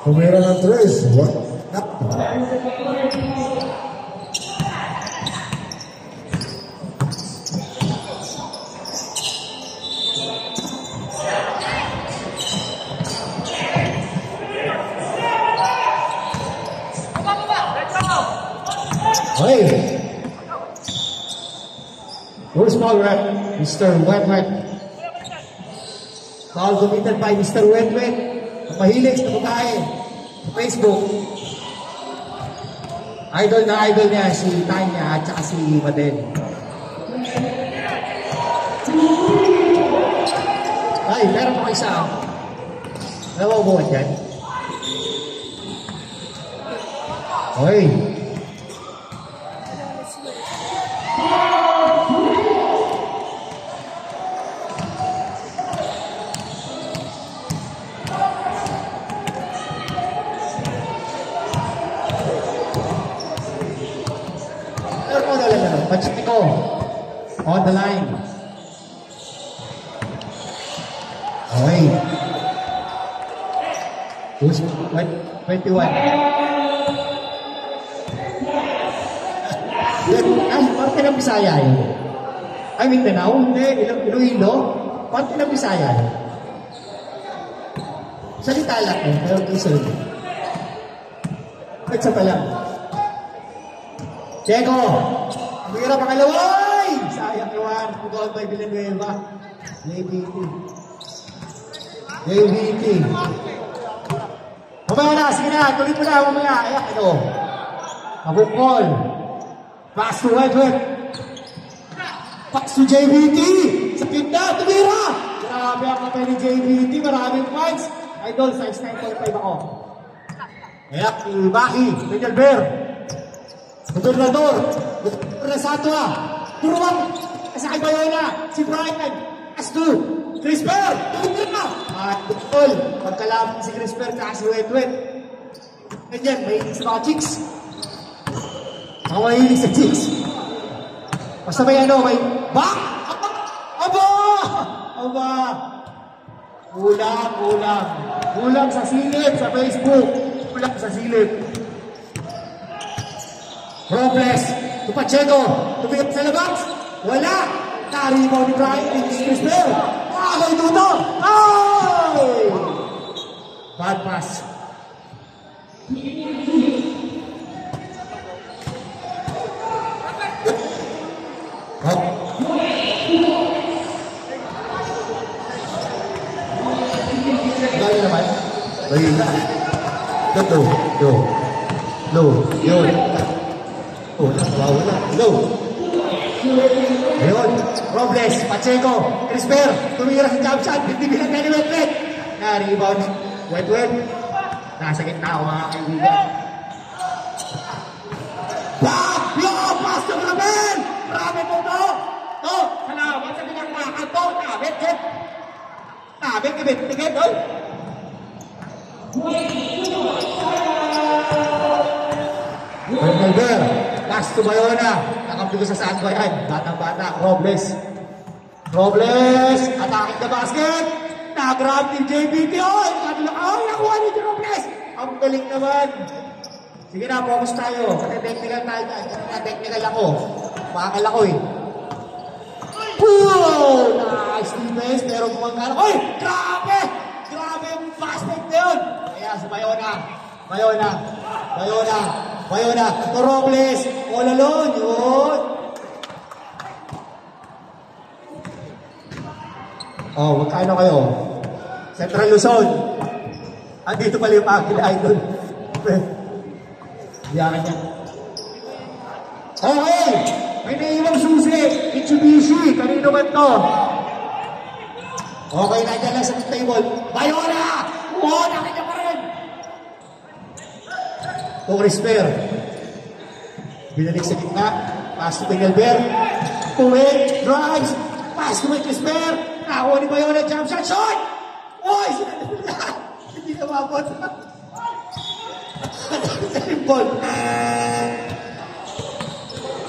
Tumira ng tres. What? Hey! Where's foul rep? Mr. Wetwet. Foul committed by Mr. Wetwet. Ang mahilig na babae sa Facebook. Idol na idol niya si Tanya at saka si Madel. Ay, meron pa isa. Nawabuhan dyan. Oy! Pacheco on the line. Okay. Who's 21? Ay, parte ng Bisaya yun. Ay, Mindanao? Hindi. Iloilo? Parte ng Bisaya yun. Salita lang eh. Pero kisol. Isa pa lang. Checo! Pira pangalaway! Sayang iwan. Pagkawag by Villanueva. JVT. Mamaya na. Sige na. Tuloy mo na. Mamaya. Ayan. Ito. Mabukol. Pass to Edward. Pass to JVT. Sa gitna. Tumira. Grabe ang kapay ni JVT. Maraming points. Idol. Size 9.5 ako. Ayan. Ibahi. Daniel Bear. Gobernador. Rasatwa, Turuan, sa kay Bayola, si Brian, Astu, Crisper, betul, pagkalaban si Crisper at si Wetwet. Ganyan, mahilig sa mga chicks. Mga mahilig sa chicks. Basta may ano, may, Aba! Kulang sa silip sa Facebook. Kulang sa silip. Robles, to Pacheco, tumigap sa labas, wala, naribaw ni Brian, Crisper, ay, Duto, ay! Bad pass. Gaya naman, yun. Oh, wala. Go! Ayun. Robles, Pacheco, Crisper, tumira si jump shot, hindi bilang kayo ni Wetwet. Na-rebound, Wetwet. Nasa gitna ako mga kaibigan. Pass to Graben! Graben mo to! Salamat sa pinagmakan to. Nabit, kibit, doon. Albert, pass to Bayona. Nakampi ko sa saan ko yan. Batang-bata, Robles, attacking the basket. Nag-grab ni JBT. Nakuha ni Robles. Ang galing naman. Sige na, focus tayo. Kasi technical tayo. Technical ako. Bakal ako eh. Nice defense. Pero kumangkala. Grabe yung basket na yun. Kaya si Bayona, to Robles, all alone, yun. Magkano kayo? Central Luzon. Andito pala yung Akil Idol. Diyan niya. Okay, may naiwang susi. Mitsubishi, kanino ba ito? Okay, nandiyan lang sa table. Bayona! Nakita pa rin! To Crisper. Binalik sa gitna. Pass to Benelber. Puwet. Drives. Pass to Crisper. Nakakuha ni Bayona. Jump shot. Shot! Oy! Hindi na mabot. Sa ball.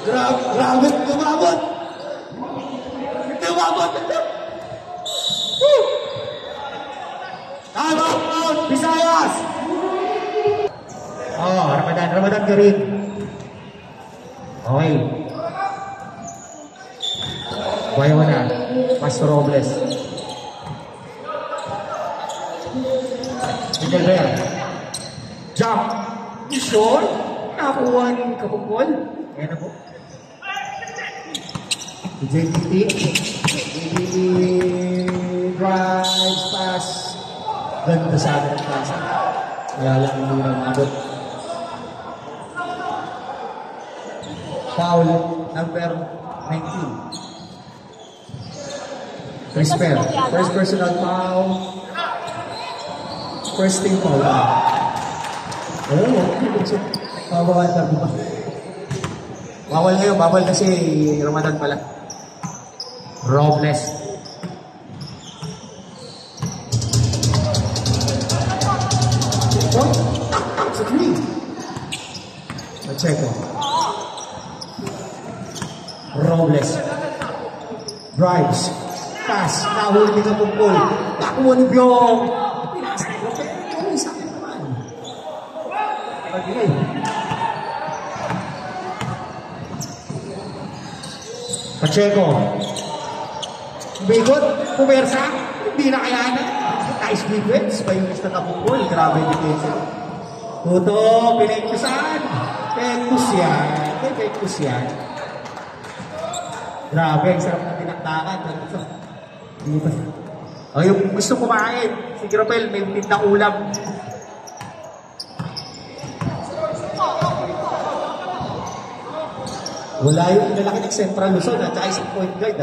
Grabe. Lumabot. tumabot. Time out, Visayas. Oh, Ramadan ka rin. Okay. Bayaw na. Pastor Robles. Miguel Ver. Jump. Sure. Nakakuha ni Kapupol. Ayan na po. JPT. JPT drives pass. Ganda sa akin ang pass. Kaya lang hindi na umabot. Foul number 19. First personal foul. First team foul. Bawal na ba? Bawal ngayon, bawal kasi Ramadan pala. Robles. It's a three. Pacheco. Robles. Drives. Pass. Nahuli ni Kapupol. Nakuha ni Byong. Pinasa ni Kapupol. Ano yung sakit naman? Okay. Pacheco. Bigot. Pumersa. Hindi na kaya na. Nice defense. Pa yung Mr. Kapupol. Grabe defense. Tuto. Pinagkusan. Pektus yan. Pektus yan. Grabe. Ang sarap na tinaktakan. Oh, yung gusto kumain. Si Grapel, may tindang ulam. Wala yung lalaki ng Central Luzon at saka isang point guard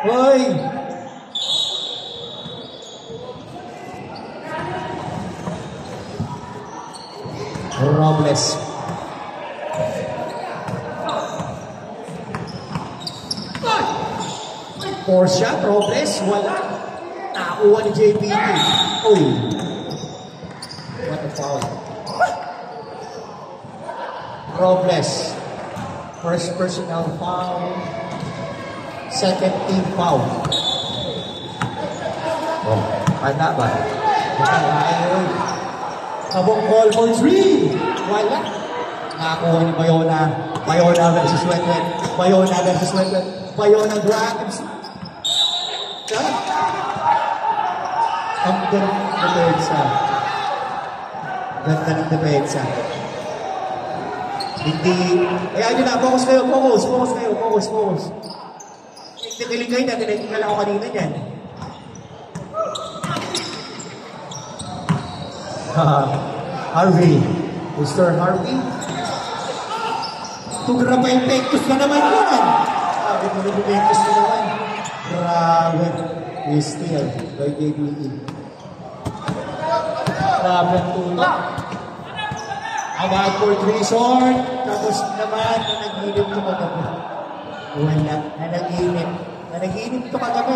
Hoy! Robles. Four shot, Robles, wala. Nakakuha ni JPT. Oh. What a foul. Robles. First personal foul. Second team foul. Oh, ano ba? Kabong ball for three. Wala. Nakakuha ni Bayona. Bayona versus Wetwet. Bayona versus Wetwet. Bayona grabs. Ang ganda ng depensa. Ganda ng depensa. Hindi. Kaya nyo na, focus kayo. Nagdikilig kayo na, tinitingnan ako kanina yan. Harvey. Mr. Harvey. Tugra pa yung pektus na naman yan. Sabi mo yung pektus na naman. Grabe. He's still by JBE. Grabe ang tulak. Abad for three short. Tapos naman, nanaginip ito kagabi. Wala. Nanaginip ito kagabi.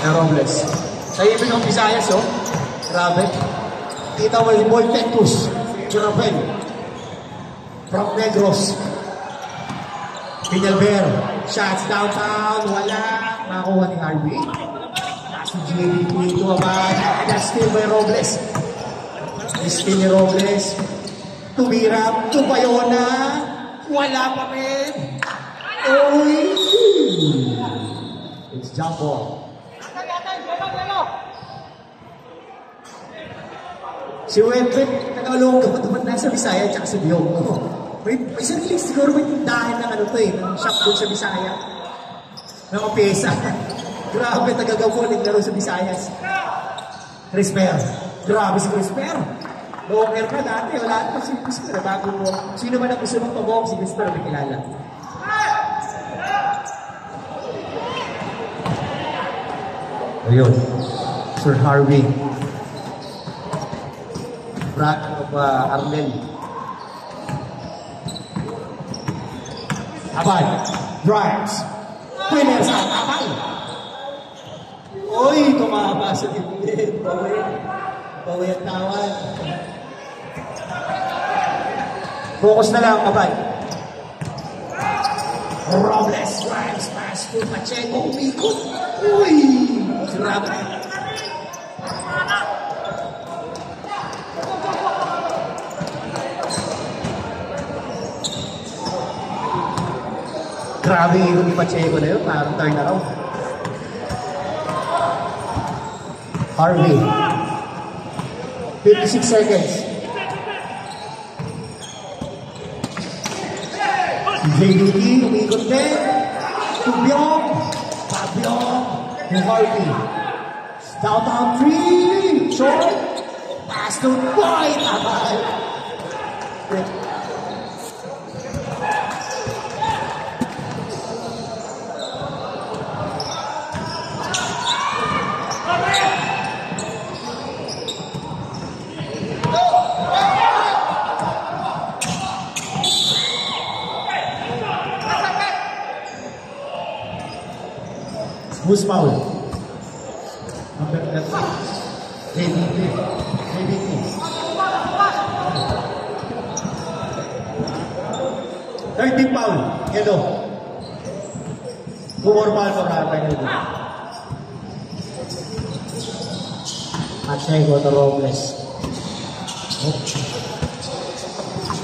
Robles. Sa ibig ng Visayas, oh. Grabe. Kita mo yung ball pectus. Chirapel. From Negros. Pinalber. Shots downtown. Wala. Nakakuha ni Harvey. Si JBT ito abad. That's still by Robles. Still ni Robles. Tumira. Tubayona. Wala pa rin. Uy. It's jump ball. Si Webet, tagalog naman nasa Bisaya at sa Biyong. May sarili siguro may tindahan ng ng shop doon sa Bisaya. Ng mga pesa. Grabe, tagagaw naglaro sa Visayas. Crisper. Grabe si Crisper. Long air na dati, wala pa si Crisper. Bago mo, sino man ang gusto mong pabok, si Crisper may kilala. Ayun. Sir Harvey. Brad of Arnel. Abad. Drives. Winner sa Abad. Uy, tumaba sa dibdib. Bawi ang tawad. Focus na lang, kabay. Robles drives pass to Pacheco. Umikot. Uy! Grabe. Grabe yung ni Pacheco na yun. Parang turn around. Harvey. 56 seconds. JDT, umikot din. Tubyong. Pabyong. Yung Harvey. Down 3. Short. Pass to Boy. Tabal. Who's foul? Number 11. JDT. JDT. Third team foul. Yellow. Two more foul for Rafael. Pacheco to Robles.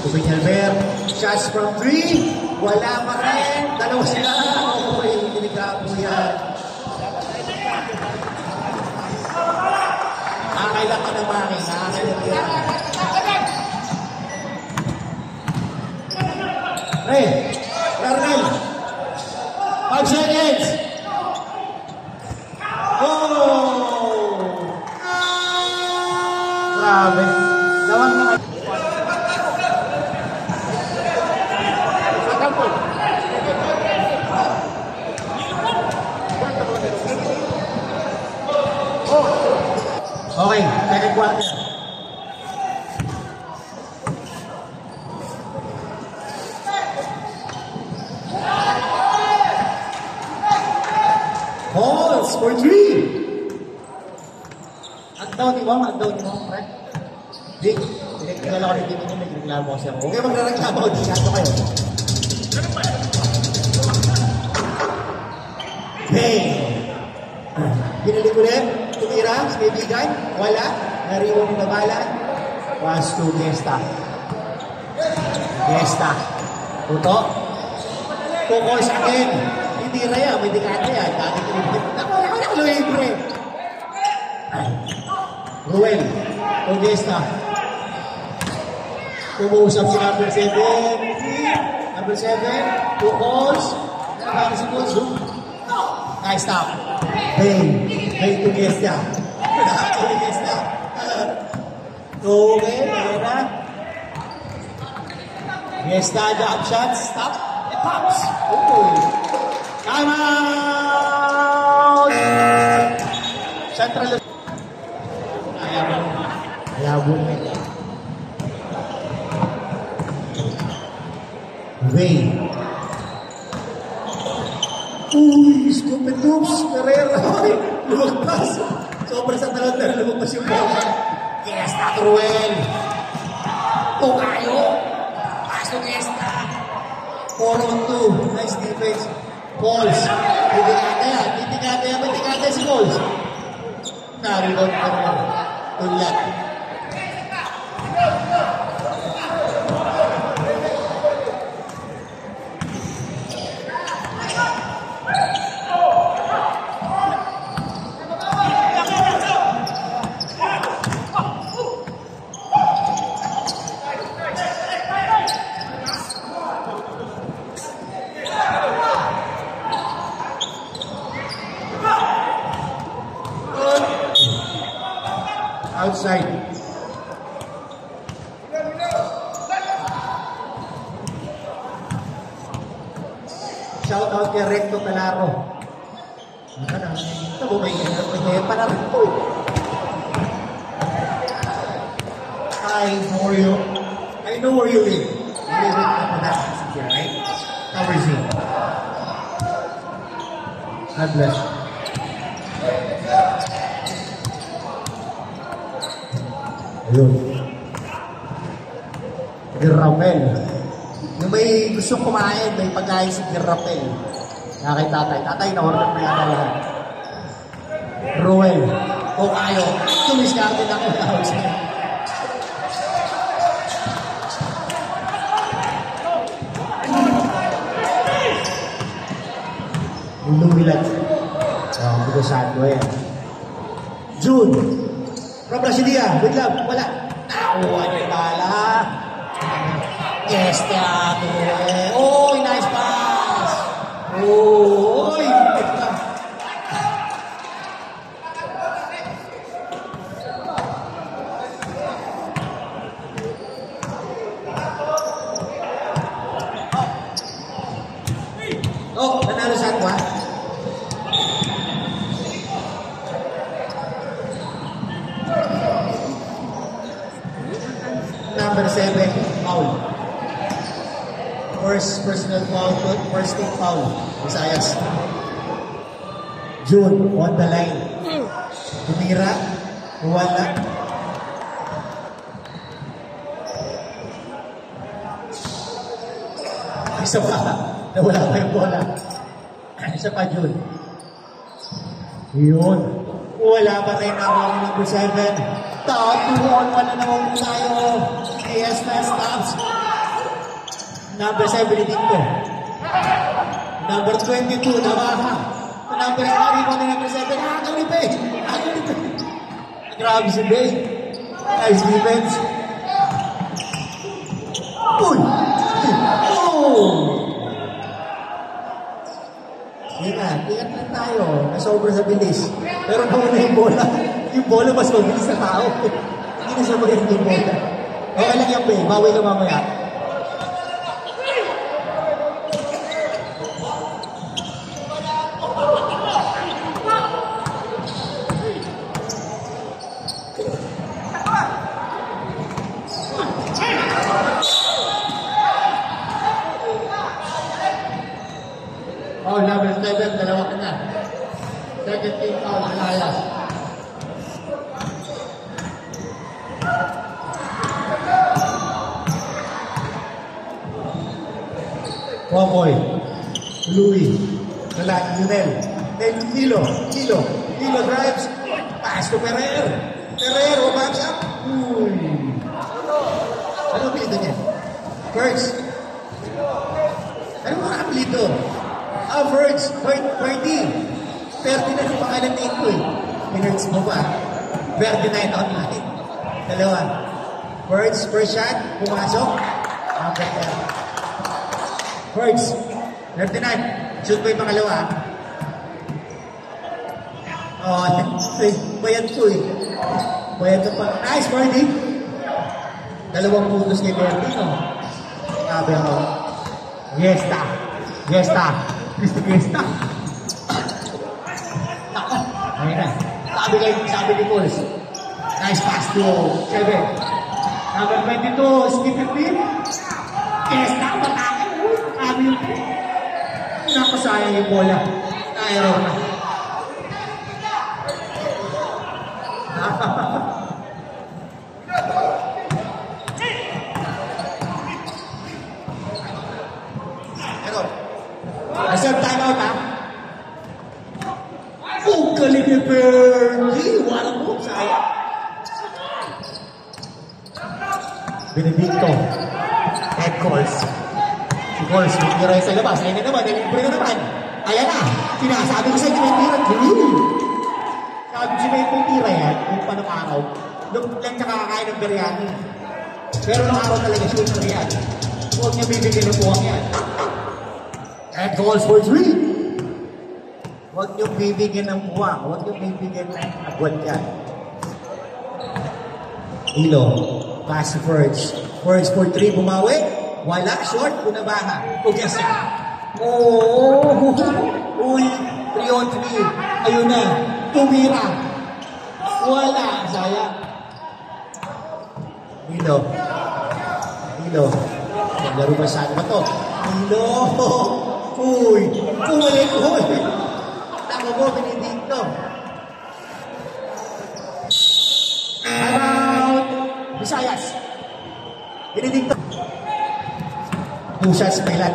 Tubig Albert. Shots from 3. Wala pa rin. Dalawa sila. Okay, hindi ka po yan. Nakakailan ka na maki. Nakakailan ka na. Ray. Larnel. 5 seconds. Oh! Grabe. Lawan na kayo. Okay, second quarter. Balls for 3. Agdaw ni mo, friend. Di, pinagkilala ko rin dito nyo, nagreklamo kasi ako. Okay, magreklamo ako, disyato kayo. Bang! Binalik ulit. Tumira, sa kaibigan, wala, nariwan yung nabala, was to Gesta. Tuto, focus again, hindi raya, may dikata yan, dati kinipit, wala libre. Ruel, to Gesta. Tumuusap si number 7, number 7, two calls, si Gonzo. Nice stop. Hey to Gesta. Okay, na. Gesta, jump shots, stop, it pops. Oh, time out! Central. Ayabo na. Ray. Uy, scoop and loops, Carrera. Lumagpas. Sobra sa talon na lumagpas yung bola. Gesta, Ruel. Tukayo. Pass to Gesta. 4-on-2. Nice defense. Balls. Titikata yan. Si Balls. Narilot ka naman. Tulat. Outside. Shout out kay Recto Talaro. Ito ba may panarin po. I know where you live. You live in that city, right? Tower Z. God bless you. Ayun. Girapel. Yung may gustong kumain, may pagkain si Girapel. Kaya kay tatay. Tatay, na-order na yata lahat. Ruel. O kayo. Tumiskarte lang ko na house na. Lumilat. Bukasan ko yan. June. From Brasilia. Good luck. Wala. Nakuha niyo bala. Yes, teatro. Oh, nice pass. Oh, oh, nanalo sa ako, ha? Number 7, foul. First personal foul, first team foul. Visayas. June, on the line. Tumira, wala. Isa pa, nawala pa yung bola. Isa pa, June. Yun. Wala pa rin ako ng number 7. Tatuon, wala naman tayo. AS na stops. Number 7, dito. Number 22, Navaja. Number 3, number 7. Agalipe. Grabe si Bay. Nice defense. Uy! Oh! Ingat lang tayo. Nasobra sa bilis. Pero nauna yung bola. Yung bola mas mabilis sa tao. Hindi na siya magiging yung bola. Okay lang yan, Bay. Bawi ka mamaya. Oh, number 7, dalawa ka na. Second team foul, Alayas. Waboy, Louis, Lionel, then Kilo drives, pass to Ferrer, backs up. Ano apelido niya? First. Ano mga apelido? First, 30 na yung pangalan na ito eh. Minutes mo pa. 39 online. Dalawa. First shot, pumasok. Number 10. First, 39. Shoot mo yung pangalawa. Oh, bayad ko eh. Bayad ka pa. Nice, Marty. Dalawang putos kay Bertie, no? Sabi ako. Yesta. Fiesta. Ayun na. Sabi ni Pauls. Nice pass to 7. Number 22, Stephen Bean. Fiesta, patake. Sabi yung nakasayang yung bola. Nairo na. Reserve timeout, ha? Oh, galing ni Bernie. Walang mo, sayang. Benedicto. Head calls. Si Calls, may sa labas. Ayun na naman, nalibre na naman. Ayan na. Sinasabi ko sa inyo, may tira. Sabi ko may tira yan, kung panong araw. Nung lang siya kakakain ng biryani. Pero nung araw talaga, shooter yan. Huwag niya bibigyan ng buwang yan. And calls for 3. Huwag niyong bibigyan ng buwang. Huwag niyong bibigyan ng agwat yan. Ilo. Pass first. First for 3. Bumawi. Wala. Short. Punabaha. Ugasa. Oh. Uy. 3 on 3. Ayun na. Tumira. Wala. Sayang. Ilo. Naglaro ba saan ba to? Ilo. Uy! Kumalik! Ako mo, Benedicto. Timeout! Visayas. Dinidikta. 2 shots pa ilan.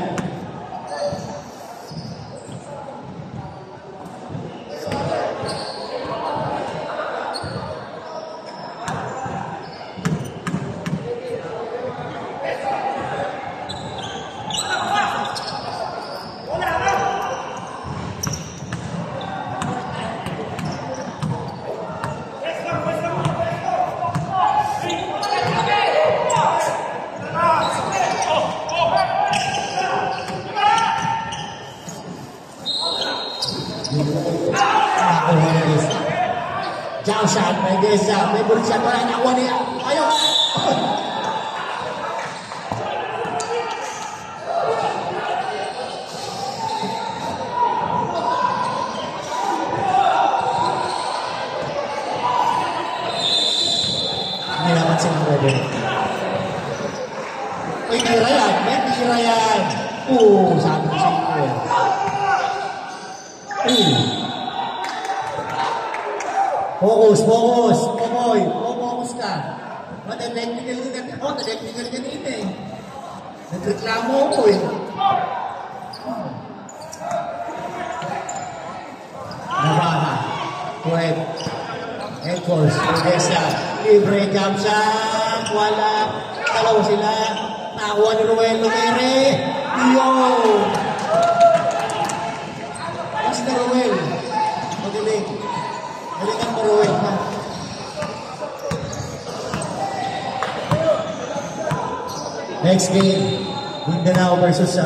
Jump shot, may gesa, may bulit shot, wala nakuha niya. Ayaw! Hindi naman silang pwede. May tira yan, may tira yan. Sabi ko sa inyo. Focus, Popoy, focus ka. Technical ganito eh. Nagreklamo ako eh. Nababa, Kuwait, Encores, Odessa, libre jump shot, wala, dalawa sila, nakuha ni Ruel Lumere, yun! Mas na Ruel, magaling. Galingan mo Ruel ha. Next game, Mindanao versus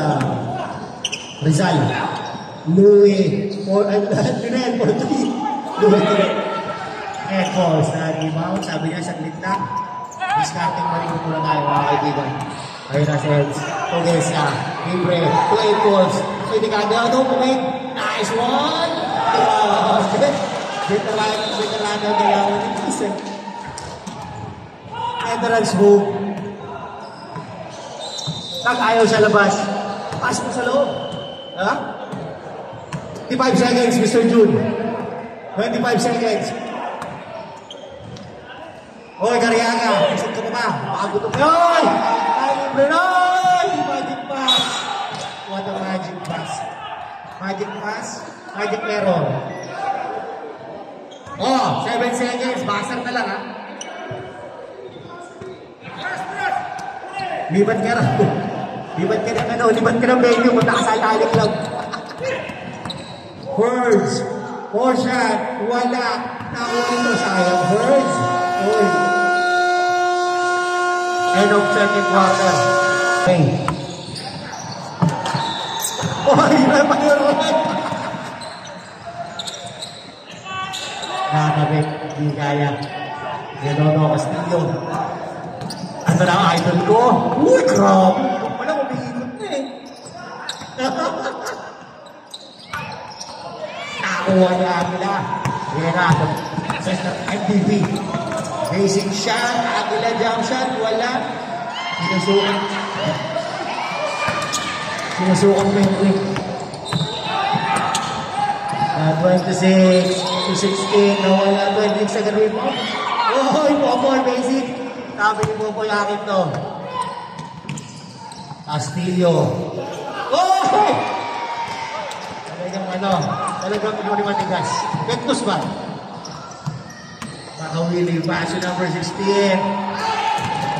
Rizal. Louis, Lionel, 4-3. Louis, Echoes, rebound. Sabi niya, saglit lang. Discarding marimot muna tayo, mga kaibigan. Ayun na si Eds. Odessa, libre, 2 balls. Pwede ka daw, kumit. Nice one! Veteran ang galawan ni Kisen. Veterans move. Ayaw sa labas. Pass mo sa loob. Ha? 25 seconds, Mr. June. 25 seconds. Hoy, Cariaga. Isip ka pa ba? Makagutom ka. Hoy! Magic pass. What a magic pass. Magic pass. Magic error. 7 seconds. Basar na lang, ha? Libat ka rin. Libat ka ng menu. Punta ka sa Italic Club. Birds. 4 shot. Wala. Nakuha ito. Sayang. Birds. Uy. End of second quarter. Okay. Pag-uruan. Nakakabit. Hindi kaya. Yanono Castillo. Ano na ang idol ko? Uy, grabe! Wala, umiikot na eh. Nakuha niya Agila. Vera, MVP. Basic shot, Agila jump shot, wala. Sinusukan mo yung ring. 26 to 16, nawala 26 sa rebound. Popoy, basic. Sabi ni Popoy, akin to. Castillo. Talagang ino ni Matigas. Ventus ba? Makawili, passion number 16.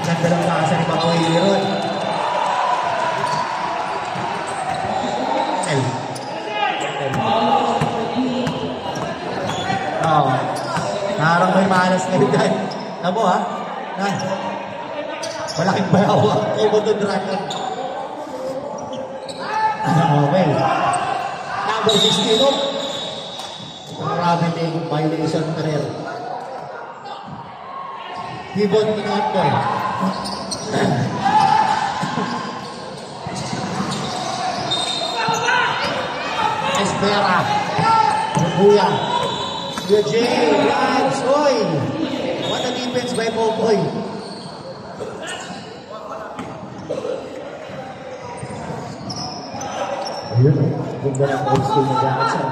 Ganda ng pasa ni Makawili ron. Parang may malas na rin dahil. Tamo ha? Malaking bayawa. Ibo to Dragon. Okay. Number 16 no? Traveling violation career. Pivot Pinoto. Espera. Buya. Jay, Lance, oy! What a defense by Popoy. Ayun, ganda ng old school na Jackson.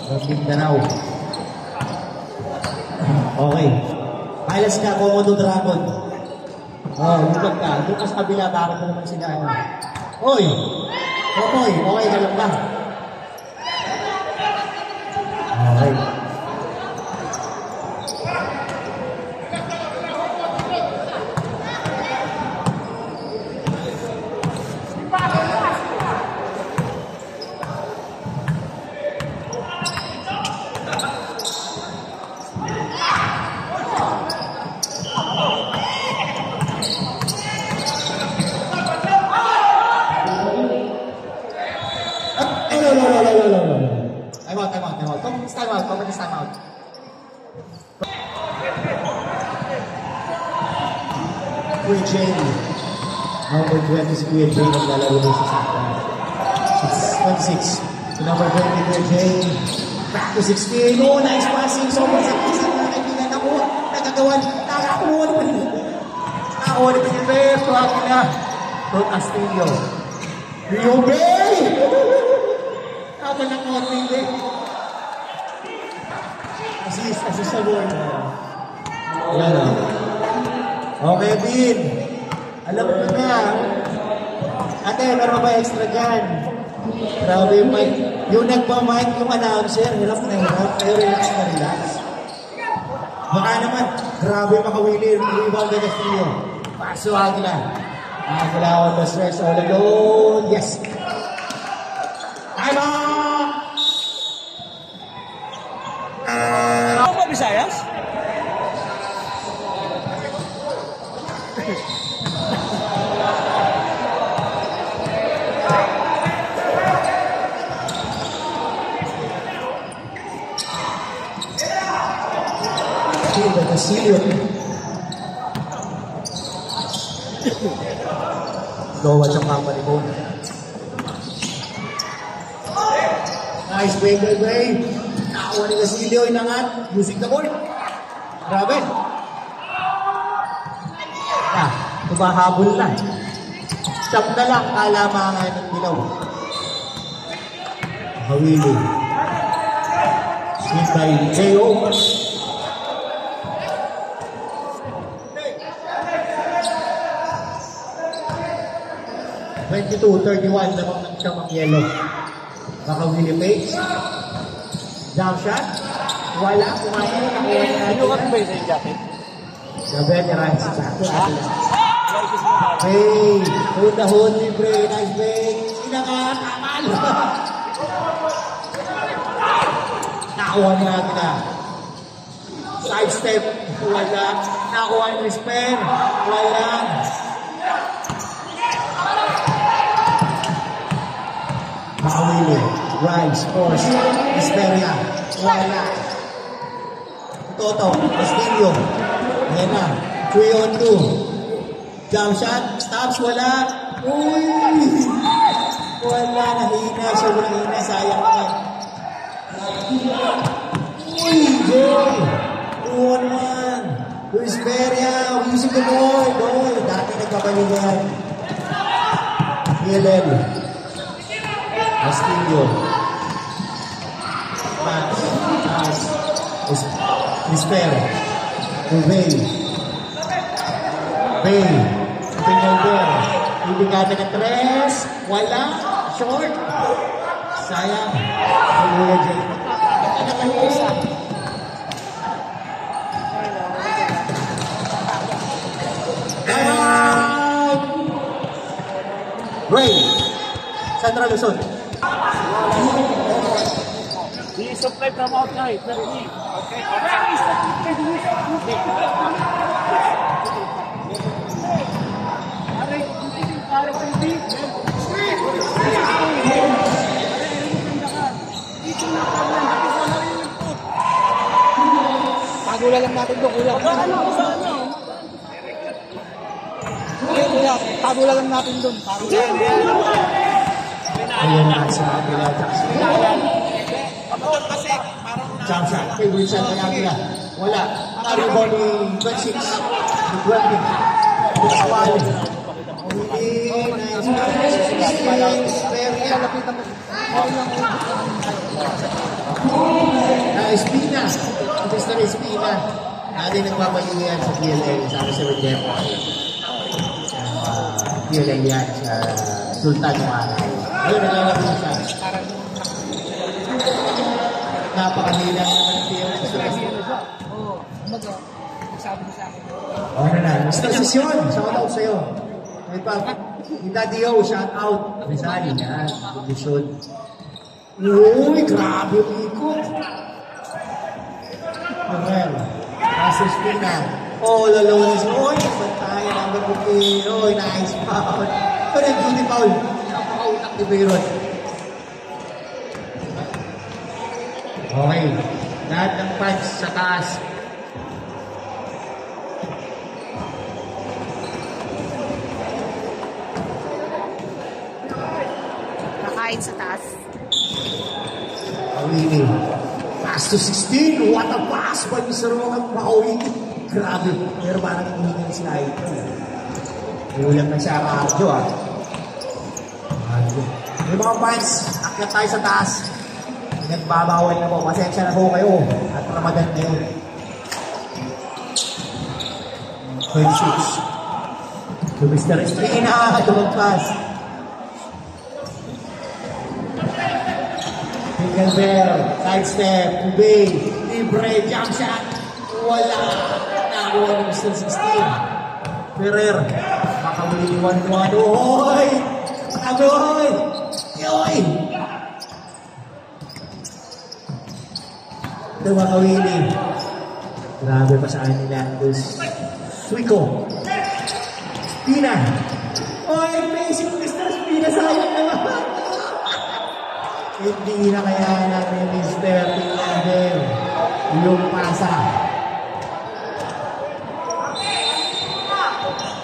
From Mindanao. Okay. Highlights ka, Komodo Dragon. Oh, lupag ka. Doon ka sa kabila, bakit mo naman sila? Oy! Oy, okay ka lang ba? Okay. Time out. Company's time out. Kuya Jay. Number 20 si Kuya Jay. Naglalaro na sa sakta. 26. So number 20, Kuya Jay. Back to 16. Oh, nice passing. Sobrang sakit mga kaibigan. Ako, nagagawan. Nakakuha naman. Nakakuha naman si Reyes. Tuwagi na. From Castillo. Rio Bay! Ako na konting din. Assist sa goal. Yan o. Okay, Bin. Alam mo na. Ate, meron ba extra dyan? Grabe yung mic. Yung nagpa-mic, yung announcer, hirap na hirap. Pero relax na relax. Baka naman, grabe makawili. Rebound na Castillo. Paso Agila. Agila on the stretch all alone. Yes. Time out! Visayas? Lowa siyang company ko. Nice break. Nakakuha ni Casilio, inangat, using the board. Grabe. Tumahabol na. Stop na lang, kalamangan ng dilaw. Hawili. Sweet by J.O. (22-31) lamang ng siyang yellow. Baka Willie Page. Jump shot. Wala. Kumain. Nakuha na. Ano ka ba yung jacket? The veteran sa jacket. Hey. Hold libre. Nice break. Inangat. Nakuha na natin na. Side step. Wala. Nakuha ni Spen. Wala. Makawili. Rice, Force, Esperia, wala. Toto, Castillo. Ayan na. 3-on-2. Jump shot, stops, wala. Uy! Wala, nahina. Sobrang hina, sayang naman. Uy, Jay! 2-on-1. Esperia, using the ball. Goal. Dati nagpapaligan. PLL. Castillo. Pass. Esper. Bay. Pinelder. Ibigate ng 3. Wala. Short. Sayang. Kuya Jay. Nakakahisa. Ray. Central Luzon. I-supply from outside. Okay. Pagula lang natin doon, kuya. Kuya, pagula lang natin doon. Ayan na sa kabila. Jump shot. Favorite shot na nila. Wala. Rebound ni 26. 20. Buksawali. Espina. Mr. Espina. Natin nagpapalihan sa PLA. Sabi sa Rodeo. Kailan yan sa Sultan Maray. Ayun, naglalaro siya. Napakahila naman siya. Oo. Sabi mo sa akin. Okay na. Basta desisyon. Shout out sa'yo. May pa, Ita Dio, shout out. Rizali yan. Desisyon. Uy, grabe yung ikot. Noel. Passes Pina. Oh, lalawanis. Uy, tayo number 15. Uy, nice foul. Pero yung beauty foul. Napakautak ni Bayron. Okay. Lahat ng punch sa taas. Kakain sa taas. Awini. Pass to 16. What a pass by Mr. Rogan Awini. Grabe. Pero parang hinihingan sila ito. Ulang na siya cardio ah. May mga fans, akyat tayo sa taas. Nagbabawal na po. Pasensya na po kayo. At Ramadan na yun. 26. To Mr. Estrina. Tumagpas. Single bell. Side step. Ubay. Libre. Jump shot. Wala. Nakuha ng Mr. 16. Ferrer. Makawali ni 1-1. Oy! Agoy! Yoy! Ito makawili. Grabe pa sa kanila. Suiko. Spina. Oy, basic Mr. Spina. Sayang naman. Hindi na kaya natin Mr. Tingnan yung pasa.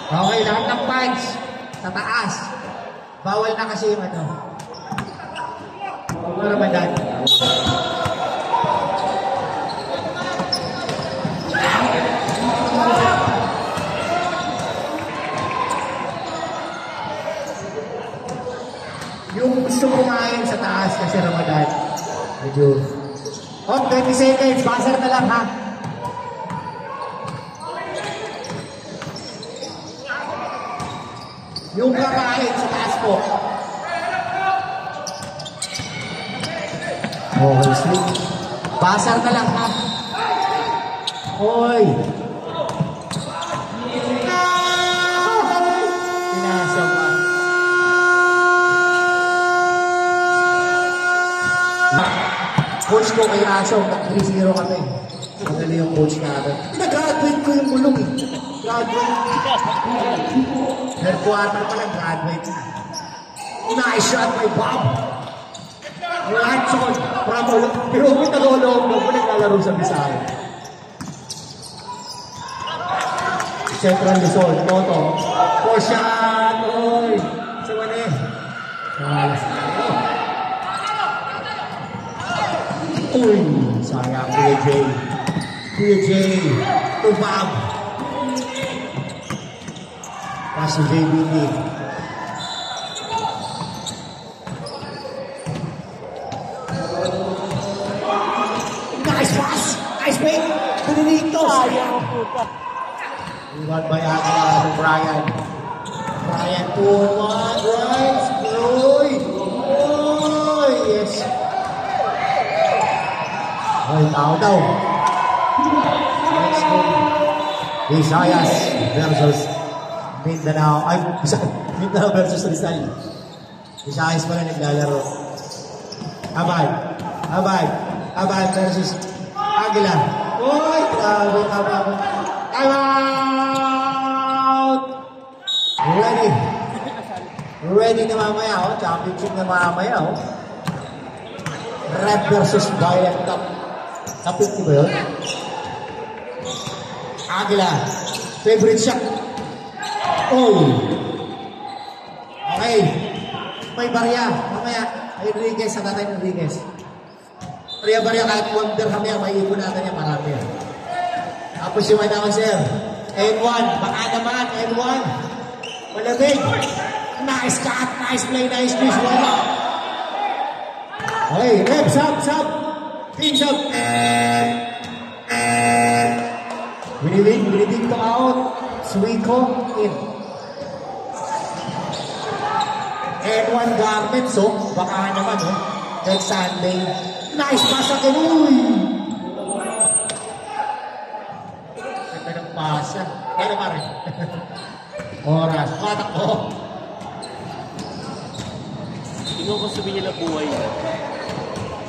Okay, lahat ng punch sa taas. Bawal na kasi yung ano. Ramadan. Yung gusto kumain sa taas kasi Ramadan. Medyo. Oh, 20 seconds. Buzzer na lang ha. Yung kakain sa taas po. Okay, sleep. Buzzer na lang ha. Hoy. Pinasok ha. Coach ko kay Asong, 3-0 kami. Madali yung coach natin. Pinagraduate ko yung bulong eh. Graduate. Third quarter pa lang graduate. Nice shot by Bob. Watson from Olong. Pero kung nag-Olong, kung naglalaro sa Bisaya. Central Luzon, Toto. For shot. Oy. Sa mani. Nice. Uy, sayang Kuya Jay. Kuya Jay. To Bob. Pass to JBT. Nice pass. Nice pick. Benedicto. Sayang ang puta. Iwan by Aquila to Brian. Brian 2-1. Right. Uy. Uy. Yes. Ay, tao daw. Let's go. Visayas versus Mindanao. Ay, Mindanao versus Rizal. Visayas pala naglalaro. Abad. Abad. Abad versus Aguila. Uy, grabe, abad. Time out! Ready. Ready na mamaya, oh. Championship na mamaya, oh. Red versus Violet Cup. Cup 50 ba yun? Aguila. Favorite shot. Oh. Okay. May barya. Mamaya. Enriquez. Sa tatay Enriquez. Barya-barya kahit wonder kami. May ipon natin yan. Marami yan. Tapos yung announcer. N1. Baka naman. N1. Malamig. Nice cut. Nice play. Nice fish. Wala. Okay. Rep. Sub. Team sub. Benedicto out. Suiko in. N1 garments, oh. Baka naman, oh. Next Sunday. Nice pass sa Kinuy. Ganda ng pasa. Kaya naman rin. Oras. Patak ko. Tingnan ko sabihin nila buhay.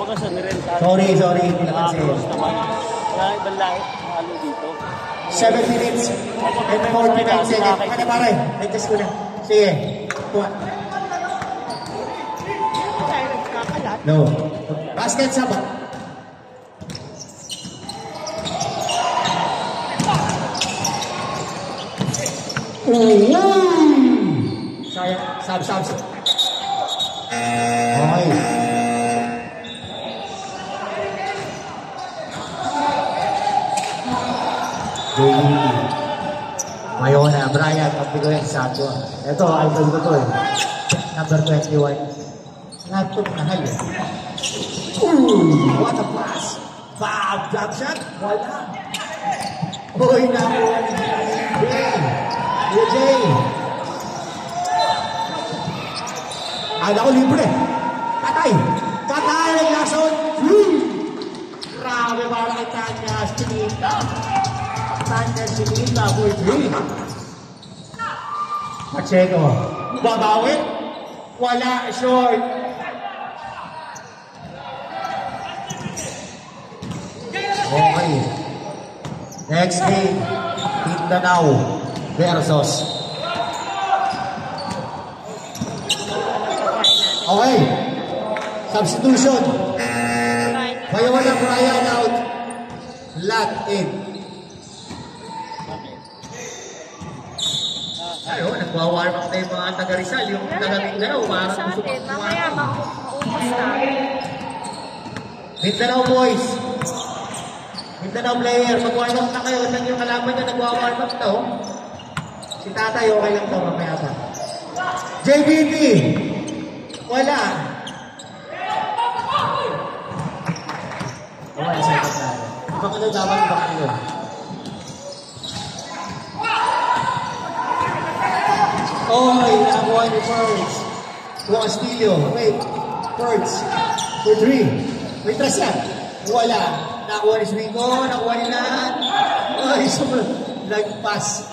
Baka sa nirenta. Sorry. Hindi naman siya. Nakakros naman. Wala ibang lahat. Halo dito. 7 minutes and 49 seconds. Ano pare? Nag-test ko na. Sige. Tuwa. No. Basket sabat. Sayang. Sab. Okay. Mayona, Brian, ang bigay sa ato. Ito, idol ko to eh. Number 21. Natok na hayo. What a pass! Bob, drop shot. Wala. Uy, nakuha ni Jay. Ada ko libre. Patay. Lason. Grabe para kay Tanya Sinita. For 3. Pacheco. Babawin. Wala. Short. Okay. Next game. Mindanao versus. Okay. Substitution. Mayawala Brian out. Lot in. Ayun, nagwa-warm up na yung mga taga-Rizal. Yung taga-Mindanao, parang gusto pa mamaya maubos na. Mindanao boys. Mindanao player, mag-warm up na kayo. Saan yung kalaban na nagwa-warm up na, oh? Si tatay, okay lang daw, mamaya pa. JBT. Wala. Wala sa ito tayo. Baka na dapat ba kayo? Oy, nakakuha ni Perch. Tuwa Castillo. Wait. Perch. For 3. May trust yan. Wala. Nakakuha ni Swingo. Nakakuha ni lahat. Oy, nag-pass.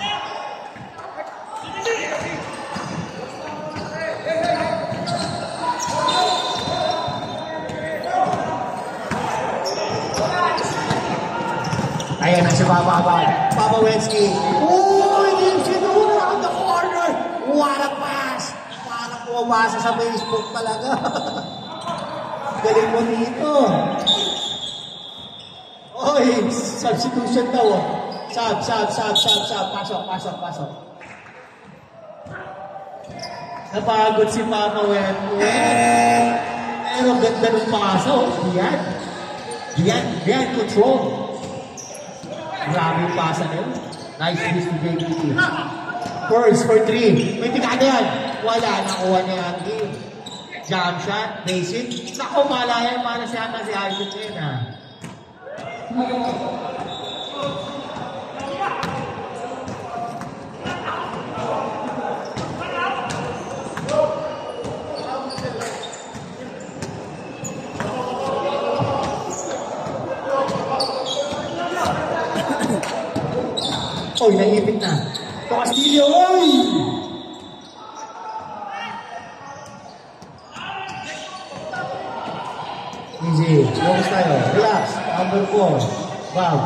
Ayan na si Papa Wensky. Uy, yung sinura on the corner. What a pass. Parang pumabasa sa Facebook talaga. Galing mo dito. Oy, substitution daw. Sab. Pasok. Napagod si Papa Wensky. Pero ganda ng pasok. Diyan, control. Grabe yung pasa na yun. Nice miss to JBT. First for 3. May tikada yan. Wala. Nakuha niya yan. Jump shot. Basic. Naku, malayan. Para siya na si Isaac yun, ha. Oy, naipit na. Ito Castillo, oy! Easy. Focus tayo. Relax. Number 4. Wow.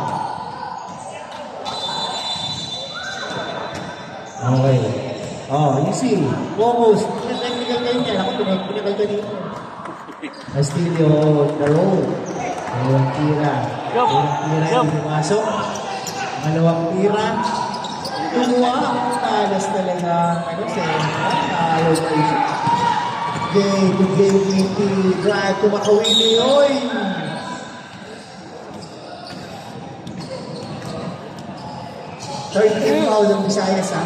Okay. Oh, easy. Focus. Pinagkal kayo niya. Ako, pinagkal ka dito. Castillo, the road. Dalawang tira. Hindi pumasok. Dalawang tira. Tumuha ang talas talaga. Ano siya? Ayaw pa isip. JBT. Drive to Makawili. Oy! Third team foul ng Visayas, ha?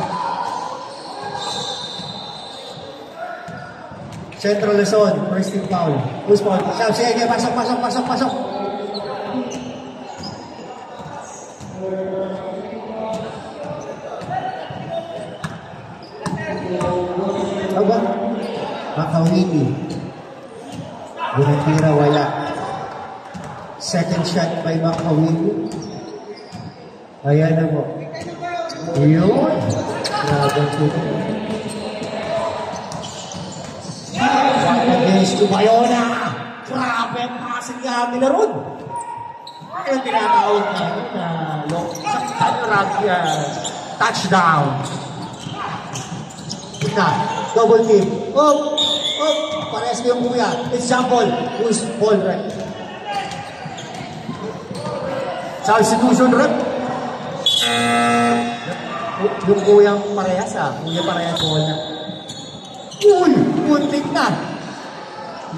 Central Luzon. First team foul. Who's foul? Sige, pasok. Aba? Makawini. Yung tira wala. Second shot by Makawini. Ayan na mo. Yun. Grabe po. One against to Bayona. Grabe ang pasig kami na ron. Ayun tinatawag na touchdown. Ika, double team. Oh, parehas ko yung kuya. It's Jampol. Who's ball right? Substitution right? Yung kuyang parehas kuya parehas ball na. Uy, muntik na.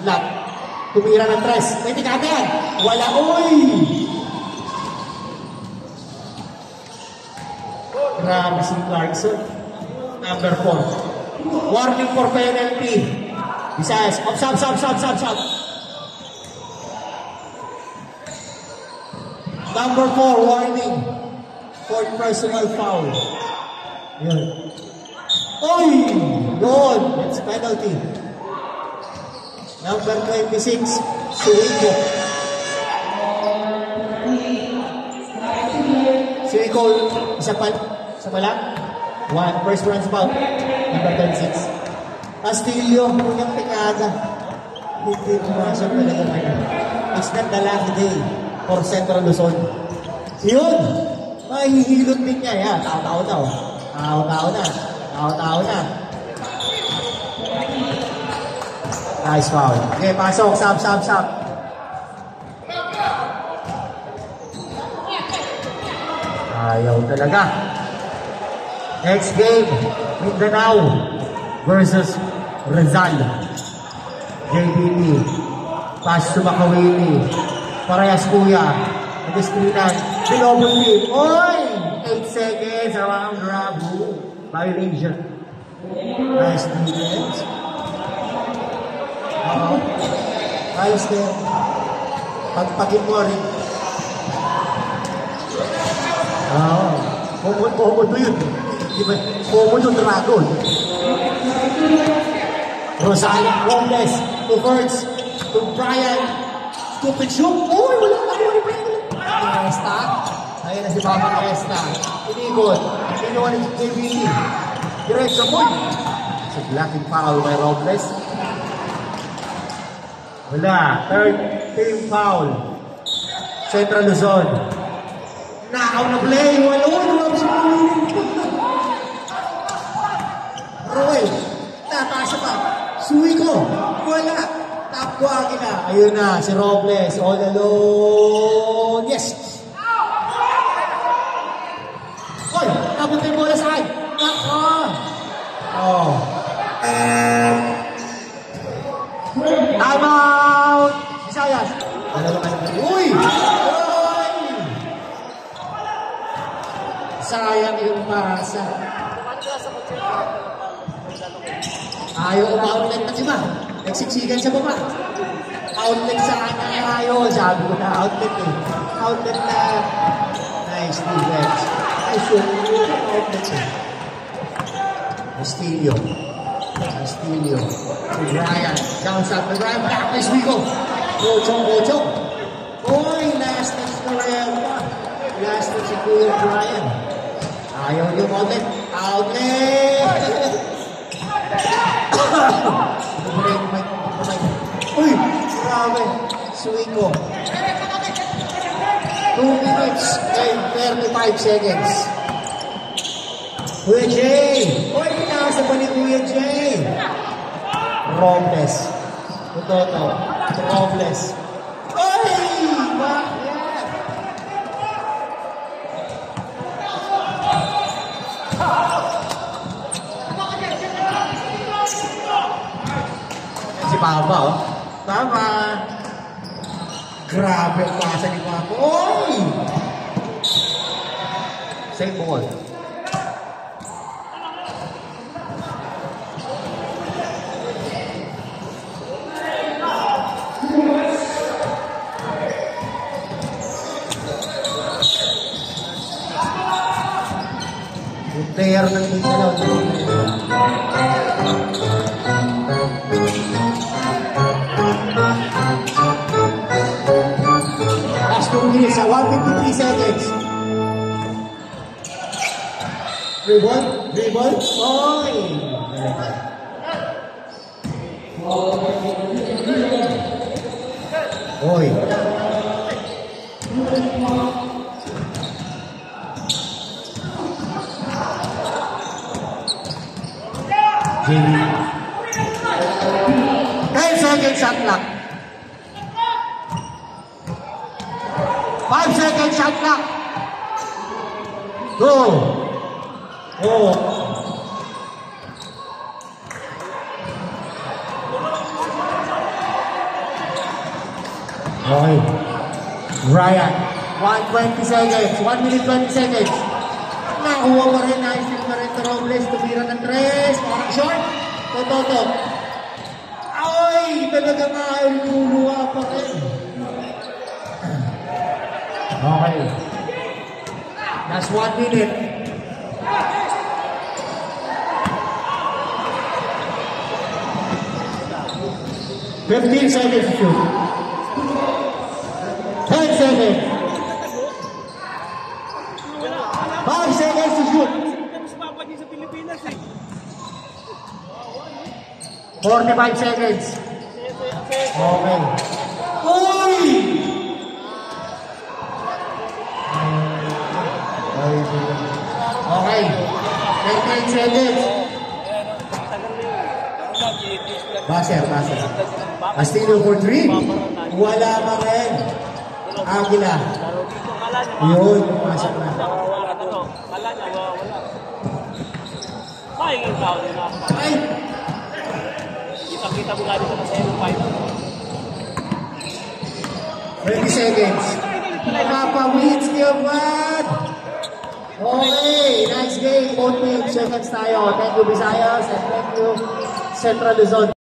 Lock. Tumira ng tres. May tikatan. Wala, uy! Grabe si Clarkson. Number 4. Warning for penalty. Visayas. Stop. Number 4, warning. For personal foul. Yun. Oy! Yun. It's penalty. Number 26, Suiko. Suiko, isa pa lang. First runs foul. Number 26. Castillo, yung pikada. Hindi pumasok talaga ngayon. It's not the last day for Central Luzon. Yun! Mahihilot din niya. Yan, tao na. Nice foul. Okay, pasok. Sub. Ayaw talaga. Next game, Mindanao versus Rizal. JBP. Pass to Makawini. Parehas kuya. Nag-screenan. Binobol team. Oy! 8 seconds. Around grab. Violation. Nice defense. Ayos din. Pagpagin mo rin. Komodo yun. Diba? Komodo Dragon. Rosal, Robles, to Verts, to Brian, to Pichuk. Uy, wala na ko. Esta. Ayun na si Mama Esta. Inigot. Kinuha ni JBT. Diretso mo. Sa blocking foul by Robles. Wala. Third team foul. Central Luzon. Nakaw na play. Wala si Roel. Natasa pa. Suiko. Wala. Tapwagi na. Ayun na. Si Robles. All alone. Yes. Oy. Napunta yung bola sa akin. Oh. Time out! Visayas! Uy! Sayang yung pasa. Ayaw uma-outlet na iba. Nagsiksikan sa baba. Outlet sa kanya ayaw. Sabi ko na outlet eh. Outlet na. Nice defense. Nice shoot. Outlet siya. Castillo. Brian. Downside to Brian. Back this we go. Bochong. Oy, last touch na rin. Last touch si Kuya Brian. Ayaw yung outlet. Uy, grabe. Suiko. 2 minutes and 35 seconds. Kuya Jay! Uy, pinasa pa ni Kuya Jay! Robles. Toto. Robles. Uy! Bakit? Si Papa, oh. Papa! Grabe ang pasa ni Papa. Uy! Same ball. player ng Mindanao. Last 2 minutes, 153 seconds. Dribble. Oy! Oy. Jamie. 10 seconds shot clock. 5 seconds shot clock. Go. Okay. Ryan. 120 seconds. 1 minute 20 seconds. Nakuha pa rin. Nice yung pa rin sa Robles. Tumira ng 3. Parang short. Toto. Ay! Talaga nga. Luluwa pa rin. Okay. Last 1 minute. $15 seconds to shoot. 10 seconds. 5 seconds to shoot. 45 seconds. Okay. Uy! Okay. 10 seconds. Basher. Astino for 3. Wala pa rin. Agila. Yun, pumasok na. Kala niya, wala. Sayang yung tao din na. Ay! Kita mo nga dito sa ng fight. 20 seconds. Papa-wins niyo, Brad! Okay, nice game. 14 seconds tayo. Thank you, Visayas. And thank you, Central Luzon.